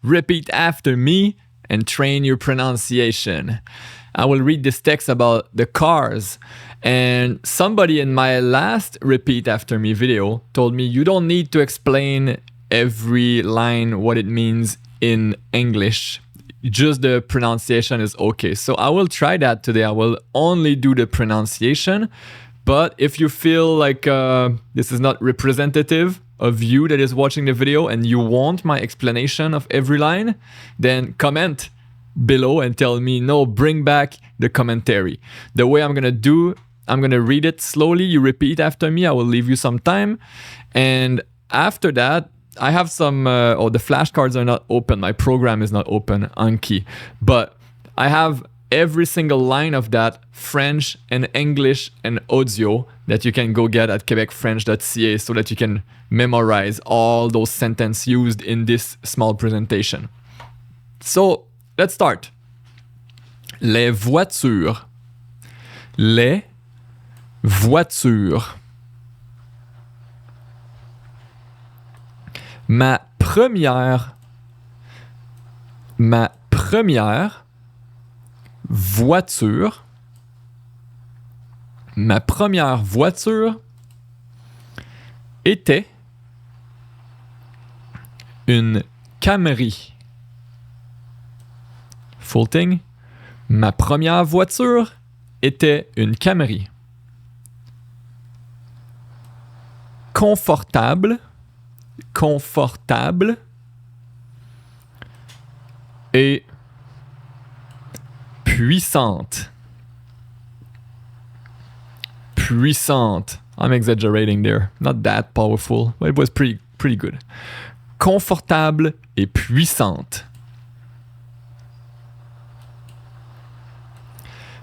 repeat after me and train your pronunciation. I will read this text about the cars. And somebody in my last repeat after me video told me you don't need to explain every line what it means in English. Just the pronunciation is okay. So I will try that today. I will only do the pronunciation. But if you feel like this is not representative of you that is watching the video and you want my explanation of every line, then comment below and tell me, no, bring back the commentary. The way I'm gonna read it slowly. You repeat after me. I will leave you some time. And after that, I have some, the flashcards are not open. My program is not open, Anki. But I have every single line of that, French and English and audio, that you can go get at quebecfrench.ca so that you can memorize all those sentences used in this small presentation. So, let's start. Les voitures. Les voitures. Ma première voiture. Ma première voiture était une Camry. Full thing. Ma première voiture était une Camry. Confortable et puissante. I'm exaggerating there. Not that powerful, but it was pretty good. Confortable et puissante.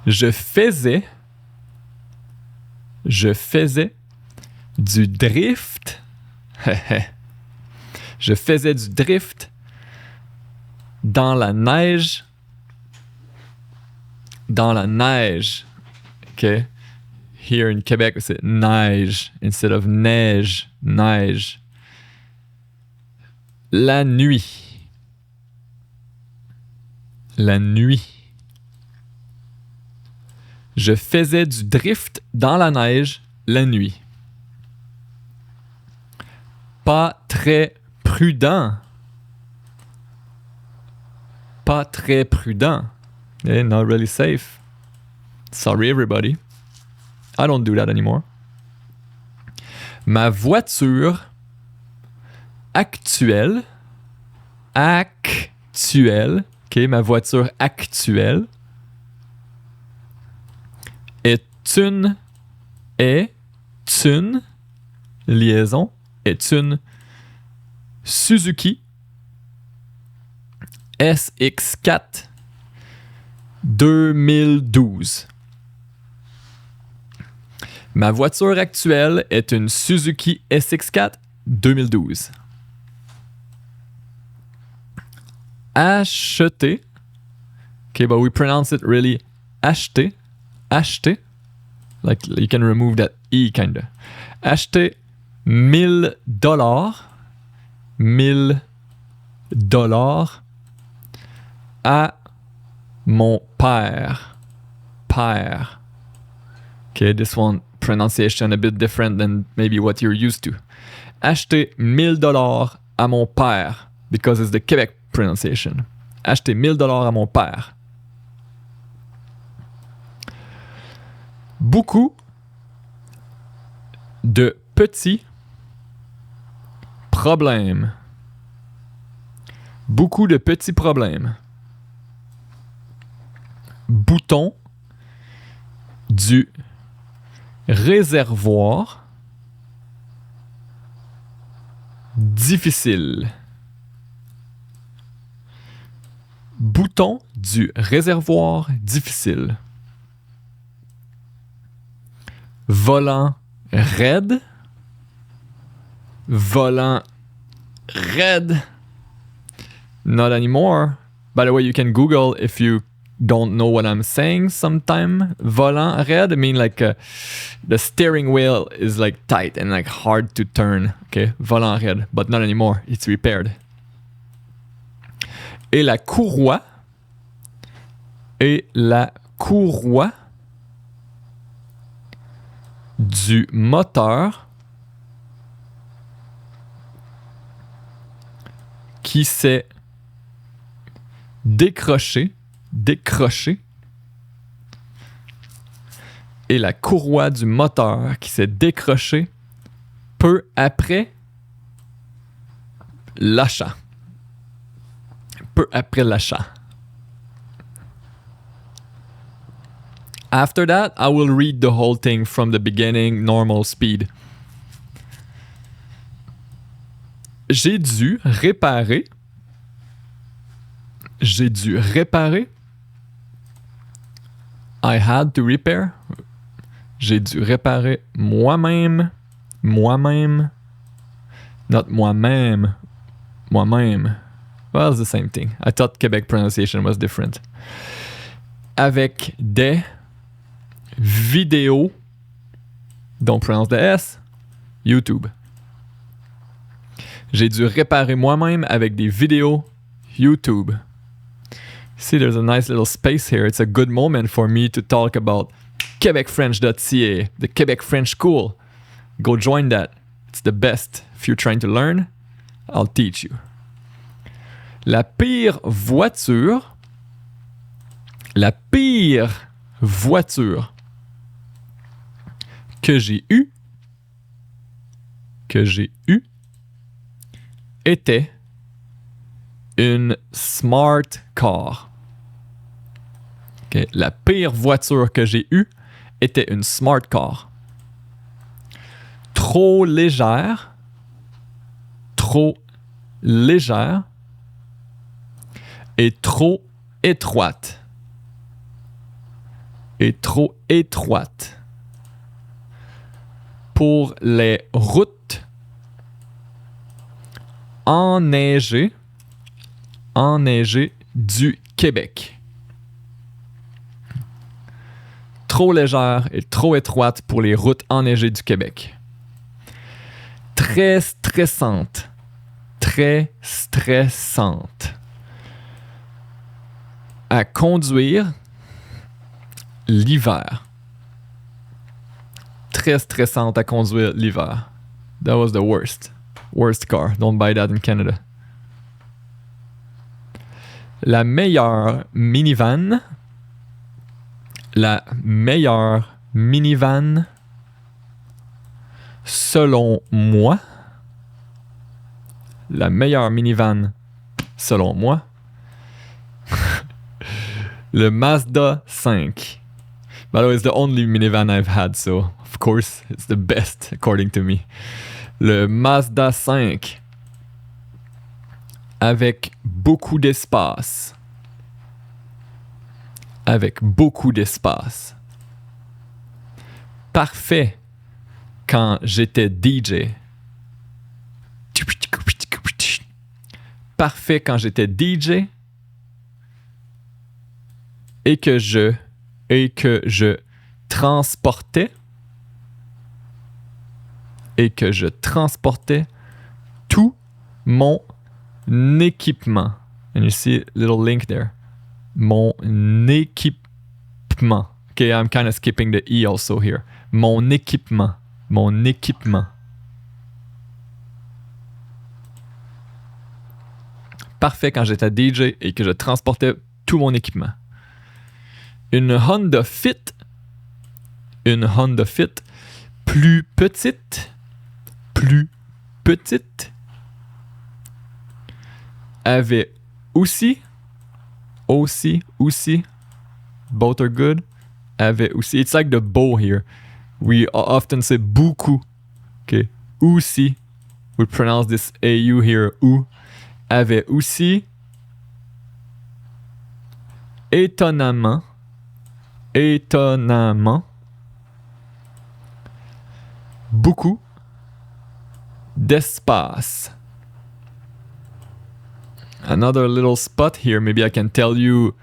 Je faisais du drift. Je faisais du drift dans la neige. Okay. Here in Quebec, we say neige instead of neige. La nuit. Je faisais du drift dans la neige la nuit. Pas très prudent. Yeah, not really safe. Sorry, everybody. I don't do that anymore. Ma voiture actuelle. Okay, ma voiture actuelle est une Suzuki SX4 2012. Ma voiture actuelle est une Suzuki SX4 2012. Acheter. Okay, but we pronounce it really acheter. Like you can remove that E kinda. Acheter $1,000 à mon père. Okay, this one pronunciation a bit different than maybe what you're used to. Acheter $1,000 à mon père, because it's the Quebec pronunciation. Acheter $1,000 à mon père. Beaucoup de petits problèmes. Bouton du réservoir difficile. Bouton du réservoir difficile. Volant raide. Not anymore. By the way, you can Google if you don't know what I'm saying sometime. Volant raide, I mean like the steering wheel is like tight and like hard to turn. Okay, volant raide, but not anymore. It's repaired. Et la courroie du moteur qui s'est décroché et la courroie du moteur qui s'est décrochée peu après l'achat. Peu après l'achat. After that, I will read the whole thing from the beginning, normal speed. J'ai dû réparer. I had to repair. J'ai dû réparer moi-même. Not moi-même. Well, it's the same thing. I thought Quebec pronunciation was different. Avec des vidéos, don't pronounce the S, YouTube. J'ai dû réparer moi-même avec des vidéos YouTube. See, there's a nice little space here. It's a good moment for me to talk about quebecfrench.ca, the Quebec French School. Go join that. It's the best. If you're trying to learn, I'll teach you. La pire voiture que j'ai eue était une smart car. Okay. La pire voiture que j'ai eue était une smart car. Trop légère et trop étroite. Pour les routes enneigées du Québec. Trop légère et trop étroite pour les routes enneigées du Québec. Très stressante. À conduire l'hiver. Très stressante à conduire l'hiver. That was the worst. Worst car. Don't buy that in Canada. La meilleure minivan selon moi. Le Mazda 5. By the way, it's the only minivan I've had, so of course it's the best according to me. Le Mazda 5 avec beaucoup d'espace. Parfait quand j'étais DJ. Et que je transportais tout mon équipement. And you see a little link there. Mon équipement. Okay, I'm kind of skipping the E also here. Mon équipement. Parfait quand j'étais DJ et que je transportais tout mon équipement. Une Honda Fit plus petite avait aussi both are good, avait aussi, it's like the bow here, we often say beaucoup, okay, aussi, we pronounce this AU here, ou, avait aussi étonnamment beaucoup d'espace. Another little spot here, maybe I can tell you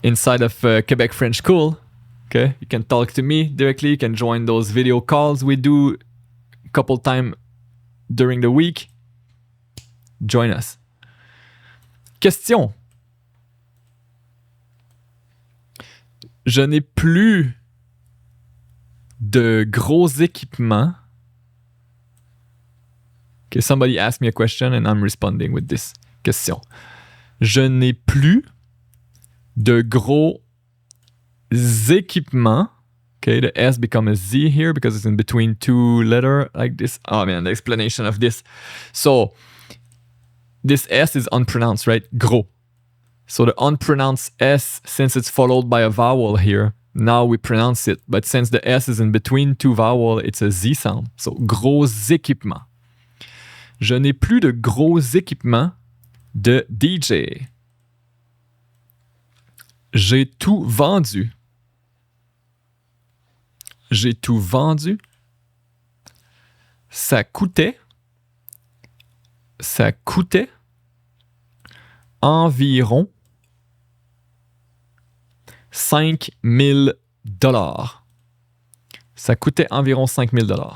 inside of Quebec French School. Okay, you can talk to me directly, you can join those video calls we do a couple times during the week. Join us. Question. Je n'ai plus de gros équipements. Okay, somebody asked me a question and I'm responding with this question. Je n'ai plus de gros équipements. Okay, the S becomes a Z here because it's in between two letters like this. Oh man, the explanation of this. So, this S is unpronounced, right? Gros. So the unpronounced S, since it's followed by a vowel here, now we pronounce it. But since the S is in between two vowels, it's a Z sound. So, gros équipements. Je n'ai plus de gros équipements de DJ. J'ai tout vendu. J'ai tout vendu. Ça coûtait environ $5,000. Ça coûtait environ $5,000.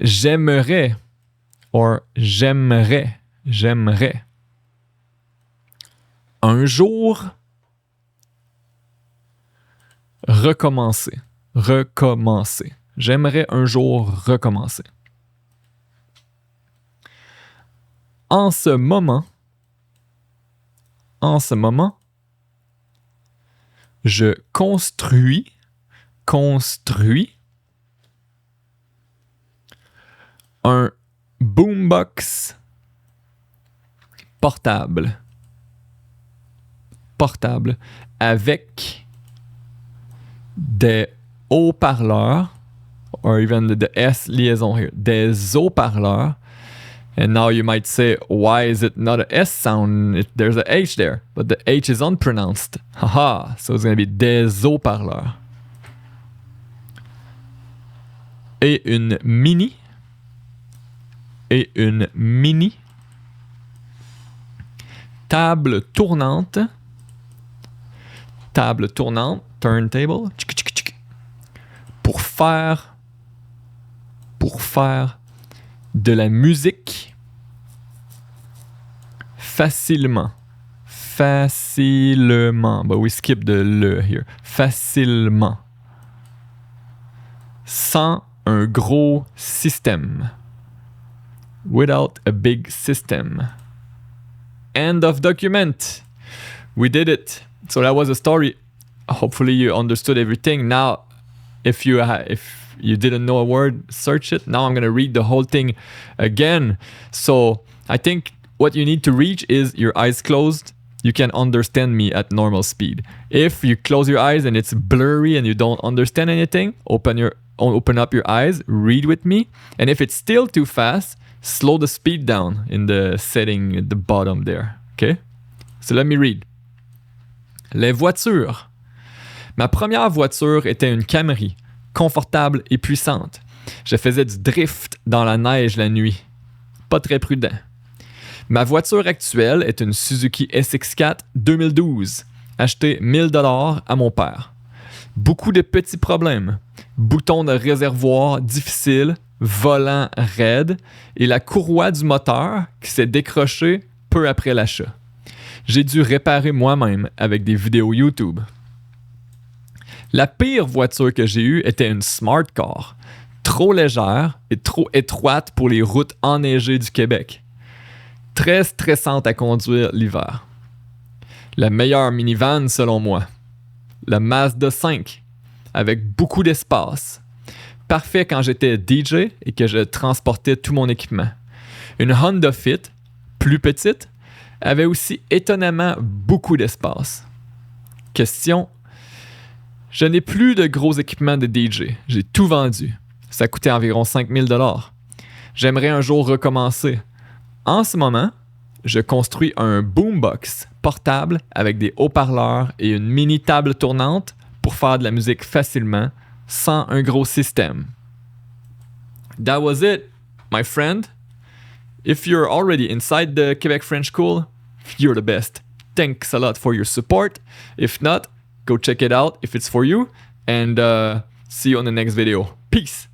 J'aimerais un jour recommencer. J'aimerais un jour recommencer. En ce moment, je construis un boombox portable avec des haut-parleurs, or even the S liaison here, des haut-parleurs. And now you might say, why is it not a S sound? There's a H there, but the H is unpronounced. Haha, so it's going to be des haut-parleurs. Et une mini table tournante, turntable, pour faire de la musique facilement. But we skip the le here. Facilement. Sans un gros système. Without a big system. End of document. We did it. So that was a story. Hopefully you understood everything. Now, if you didn't know a word, search it. Now I'm going to read the whole thing again. So I think what you need to reach is your eyes closed. You can understand me at normal speed. If you close your eyes and it's blurry and you don't understand anything, open up your eyes, read with me. And if it's still too fast, slow the speed down in the setting at the bottom there. Okay? So let me read. Les voitures. Ma première voiture était une Camry, confortable et puissante. Je faisais du drift dans la neige la nuit. Pas très prudent. Ma voiture actuelle est une Suzuki SX4 2012, achetée $1,000 à mon père. Beaucoup de petits problèmes. Bouton de réservoir difficile, volant raide et la courroie du moteur qui s'est décrochée peu après l'achat. J'ai dû réparer moi-même avec des vidéos YouTube. La pire voiture que j'ai eue était une Smart Car, trop légère et trop étroite pour les routes enneigées du Québec. Très stressante à conduire l'hiver. La meilleure minivan selon moi, la Mazda 5, avec beaucoup d'espace. Parfait quand j'étais DJ et que je transportais tout mon équipement. Une Honda Fit, plus petite, avait aussi étonnamment beaucoup d'espace. Question. Je n'ai plus de gros équipements de DJ. J'ai tout vendu. Ça coûtait environ $5,000. J'aimerais un jour recommencer. En ce moment, je construis un boombox portable avec des haut-parleurs et une mini table tournante pour faire de la musique facilement, sans un gros système. That was it, my friend. If you're already inside the Quebec French School, you're the best. Thanks a lot for your support. If not, go check it out if it's for you. And see you on the next video. Peace.